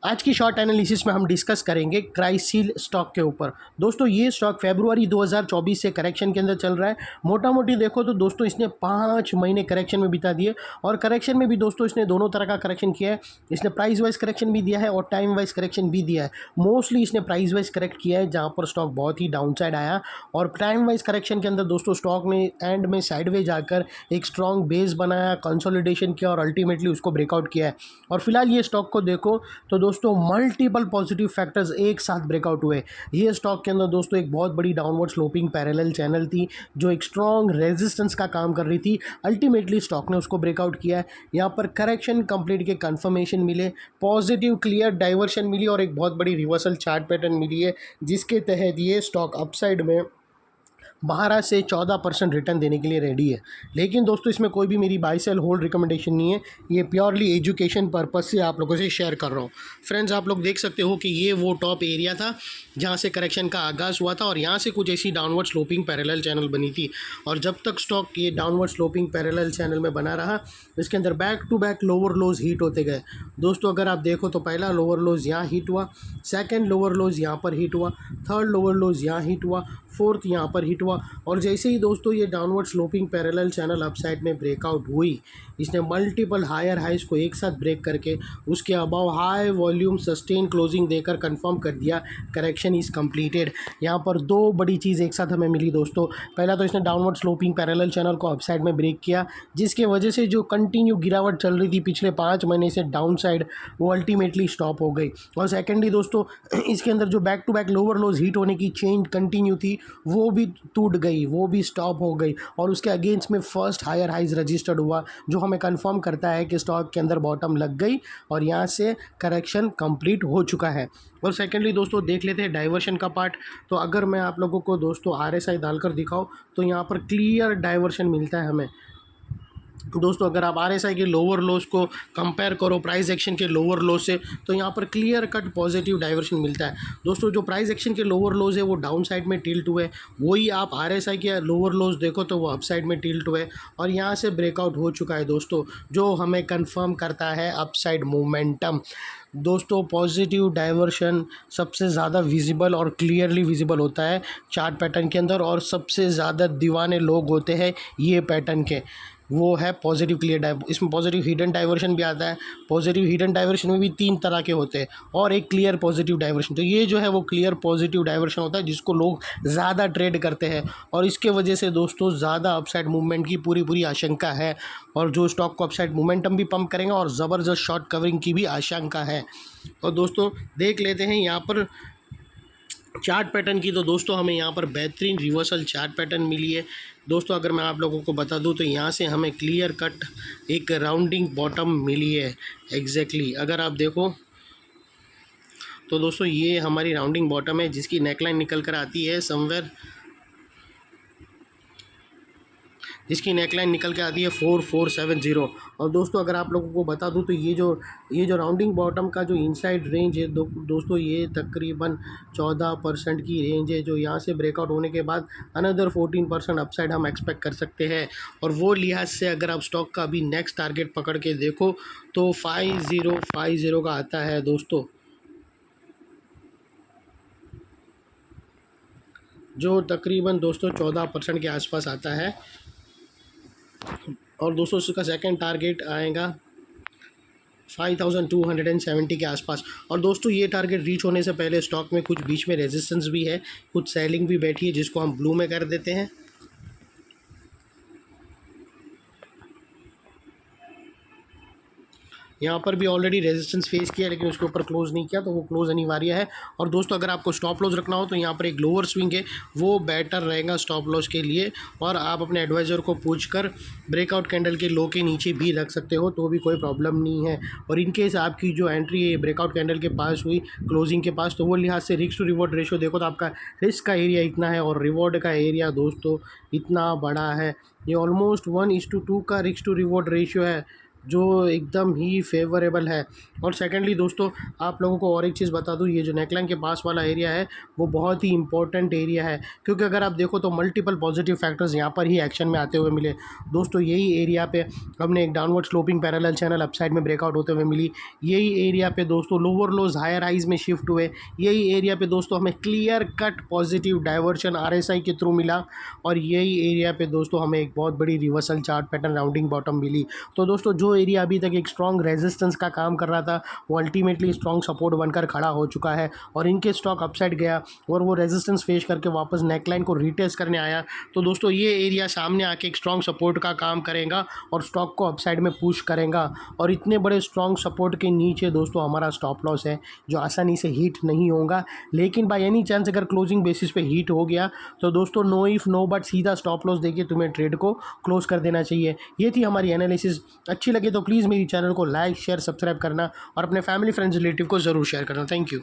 आज की short analysis में हम डिस्कस करेंगे क्राइसिल स्टॉक के ऊपर। दोस्तों ये स्टॉक फरवरी 2024 से करेक्शन के अंदर चल रहा है। मोटा मोटी देखो तो दोस्तों इसने 5 महीने करेक्शन में बिता दिए और करेक्शन में भी दोस्तों इसने दोनों तरह का करेक्शन किया है। इसने प्राइस वाइज करेक्शन भी दिया है और टाइम वाइज करेक्शन भी दिया है। मोस्टली इसने प्राइस वाइज करेक्ट किया है जहाँ पर स्टॉक बहुत ही डाउन साइड आया, और टाइम वाइज करेक्शन के अंदर दोस्तों स्टॉक ने एंड में साइडवेज आकर एक स्ट्रॉन्ग बेस बनाया, कंसोलिडेशन किया और अल्टीमेटली उसको ब्रेकआउट किया है। और फिलहाल ये स्टॉक को देखो तो दोस्तों मल्टीपल पॉजिटिव फैक्टर्स एक साथ ब्रेकआउट हुए। ये स्टॉक के अंदर दोस्तों एक बहुत बड़ी डाउनवर्ड स्लोपिंग पैरेलल चैनल थी जो एक स्ट्रॉन्ग रेजिस्टेंस का काम कर रही थी। अल्टीमेटली स्टॉक ने उसको ब्रेकआउट किया है। यहाँ पर करेक्शन कंप्लीट के कंफर्मेशन मिले, पॉजिटिव क्लियर डाइवर्शन मिली और एक बहुत बड़ी रिवर्सल चार्ट पैटर्न मिली है, जिसके तहत ये स्टॉक अपसाइड में 12 से 14% रिटर्न देने के लिए रेडी है। लेकिन दोस्तों इसमें कोई भी मेरी बाय सेल होल्ड रिकमेंडेशन नहीं है, ये प्योरली एजुकेशन पर्पस से आप लोगों से शेयर कर रहा हूँ। फ्रेंड्स आप लोग देख सकते हो कि ये वो टॉप एरिया था जहाँ से करेक्शन का आगाज़ हुआ था और यहाँ से कुछ ऐसी डाउनवर्ड स्लोपिंग पैरेलल चैनल बनी थी। और जब तक स्टॉक ये डाउनवर्ड स्लोपिंग पैरेलल चैनल में बना रहा, इसके अंदर back to back lower lows hit होते गए। दोस्तों अगर आप देखो तो पहला लोअर लोज यहाँ हीट हुआ, सेकेंड लोअर लोज यहाँ पर हीट हुआ, थर्ड लोअर लोज यहाँ हीट हुआ, फोर्थ यहाँ पर हिट हुआ। और जैसे ही दोस्तों ये downward sloping parallel channel upside में ब्रेकआउट हुई, इसने मल्टीपल हायर हाइज को एक साथ ब्रेक करके उसके above high volume sustain closing देकर कंफर्म कर दिया करेक्शन इज़ कंप्लीटेड। यहाँ पर दो बड़ी चीज़ एक साथ हमें मिली दोस्तों। पहला तो इसने डाउनवर्ड स्लोपिंग पैरेलल चैनल को अपसाइड में ब्रेक किया, जिसके वजह से जो कंटिन्यू गिरावट चल रही थी पिछले 5 महीने से डाउन साइड, वो अल्टीमेटली स्टॉप हो गई। और सेकेंडली दोस्तों इसके अंदर जो back to back lower lows hit होने की चेंज कंटिन्यू थी, वो भी टूट गई, वो भी स्टॉप हो गई और उसके अगेंस्ट में फर्स्ट हायर हाइज रजिस्टर्ड हुआ, जो हमें कंफर्म करता है कि स्टॉक के अंदर बॉटम लग गई और यहाँ से करेक्शन कंप्लीट हो चुका है। और सेकेंडली दोस्तों देख लेते हैं डाइवर्शन का पार्ट। तो अगर मैं आप लोगों को दोस्तों RSI डालकर दिखाऊं तो यहाँ पर क्लियर डाइवर्शन मिलता है हमें। दोस्तों अगर आप RSI के लोअर लोज को कंपेयर करो प्राइस एक्शन के लोअर लो से, तो यहाँ पर क्लियर कट पॉजिटिव डाइवर्शन मिलता है। दोस्तों जो प्राइस एक्शन के लोअर लोज है वो डाउन साइड में टिल्ट हुए, वही आप RSI के लोअर लोज देखो तो वो अप साइड में टिल्ट हुए और यहाँ से ब्रेकआउट हो चुका है दोस्तों, जो हमें कंफर्म करता है अपसाइड मोमेंटम। दोस्तों पॉजिटिव डाइवर्शन सबसे ज़्यादा विजिबल और क्लियरली विजिबल होता है चार्ट पैटर्न के अंदर, और सबसे ज़्यादा दीवाने लोग होते हैं ये पैटर्न के, वो है पॉजिटिव क्लियर इसमें पॉजिटिव हिडन डाइवर्शन भी आता है। पॉजिटिव हिडन डाइवर्शन में भी 3 तरह के होते हैं और एक क्लियर पॉजिटिव डाइवर्शन। तो ये जो है वो क्लियर पॉजिटिव डाइवर्शन होता है जिसको लोग ज़्यादा ट्रेड करते हैं और इसके वजह से दोस्तों ज़्यादा अपसाइड मूवमेंट की पूरी आशंका है, और जो स्टॉक को अपसाइड मोमेंटम भी पंप करेंगे और ज़बरदस्त शॉर्ट कवरिंग की भी आशंका है। और दोस्तों देख लेते हैं यहाँ पर चार्ट पैटर्न की। तो दोस्तों हमें यहाँ पर बेहतरीन रिवर्सल चार्ट पैटर्न मिली है। दोस्तों अगर मैं आप लोगों को बता दूं तो यहाँ से हमें क्लियर कट एक राउंडिंग बॉटम मिली है एग्जैक्टली। अगर आप देखो तो दोस्तों ये हमारी राउंडिंग बॉटम है जिसकी नेकलाइन निकल कर आती है समवेयर, जिसकी नेकलाइन निकल के आती है 4470। और दोस्तों अगर आप लोगों को बता दूं तो ये जो राउंडिंग बॉटम का जो इनसाइड रेंज है दोस्तों ये तकरीबन 14% की रेंज है, जो यहाँ से ब्रेकआउट होने के बाद अनदर 14% अपसाइड हम एक्सपेक्ट कर सकते हैं। और वो लिहाज से अगर आप स्टॉक का अभी नेक्स्ट टारगेट पकड़ के देखो तो 5050 का आता है दोस्तों, जो तकरीबन दोस्तों 14% के आसपास आता है। और दोस्तों उसका सेकंड टारगेट आएगा 5270 के आसपास। और दोस्तों ये टारगेट रीच होने से पहले स्टॉक में कुछ बीच में रेजिस्टेंस भी है, कुछ सेलिंग भी बैठी है जिसको हम ब्लू में कर देते हैं। यहाँ पर भी ऑलरेडी रेजिस्टेंस फेस किया लेकिन उसके ऊपर क्लोज नहीं किया, तो वो क्लोज अनिवार्य है। और दोस्तों अगर आपको स्टॉप लॉस रखना हो तो यहाँ पर एक लोअर स्विंग है, वो बेटर रहेगा स्टॉप लॉस के लिए। और आप अपने एडवाइज़र को पूछकर ब्रेकआउट कैंडल के लो के नीचे भी रख सकते हो, तो भी कोई प्रॉब्लम नहीं है। और इनकेस आपकी जो एंट्री है ब्रेकआउट कैंडल के पास हुई क्लोजिंग के पास, तो वो लिहाज से रिस्क टू रिवॉर्ड रेशियो देखो तो आपका रिस्क का एरिया इतना है और रिवॉर्ड का एरिया दोस्तों इतना बड़ा है। ये ऑलमोस्ट 1:2 का रिस्क टू रिवॉर्ड रेशियो है। जो एकदम ही फेवरेबल है। और सेकेंडली दोस्तों, आप लोगों को और एक चीज़ बता दूँ, ये जो नेकलाइन के पास वाला एरिया है वो बहुत ही इंपॉर्टेंट एरिया है, क्योंकि अगर आप देखो तो मल्टीपल पॉजिटिव फैक्टर्स यहाँ पर ही एक्शन में आते हुए मिले। दोस्तों यही एरिया पे हमने एक downward sloping parallel channel upside में ब्रेकआउट होते हुए मिली। यही एरिया पे दोस्तों लोअर लोज हायर हाइज में शिफ्ट हुए। यही एरिया पे दोस्तों हमें clear cut positive diversion RSI के थ्रू मिला। और यही एरिया पे दोस्तों हमें एक बहुत बड़ी reversal chart pattern rounding bottom मिली। तो दोस्तों जो एरिया अभी तक एक स्ट्रॉन्ग रेजिस्टेंस का काम कर रहा था वो अल्टीमेटली स्ट्रॉन्ग सपोर्ट बनकर खड़ा हो चुका है, और इनके स्टॉक अपसाइड गया और वो रेजिस्टेंस फेस करके वापस नेकलाइन को रिटेस्ट करने आया। तो दोस्तों ये एरिया सामने आके एक स्ट्रॉन्ग सपोर्ट का काम करेगा और स्टॉक को अपसाइड में पुश करेगा। और इतने बड़े स्ट्रॉन्ग सपोर्ट के नीचे दोस्तों हमारा स्टॉप लॉस है जो आसानी से हिट नहीं होगा, लेकिन बाय एनी चांस अगर क्लोजिंग बेसिस पे हिट हो गया तो दोस्तों नो इफ नो बट सीधा स्टॉप लॉस देके तुम्हें ट्रेड को क्लोज कर देना चाहिए। ये थी हमारी एनालिसिस। अच्छी लगे तो प्लीज़ मेरी चैनल को लाइक शेयर सब्सक्राइब करना और अपने फैमिली फ्रेंड्स रिलेटिव को ज़रूर शेयर करना। Thank you.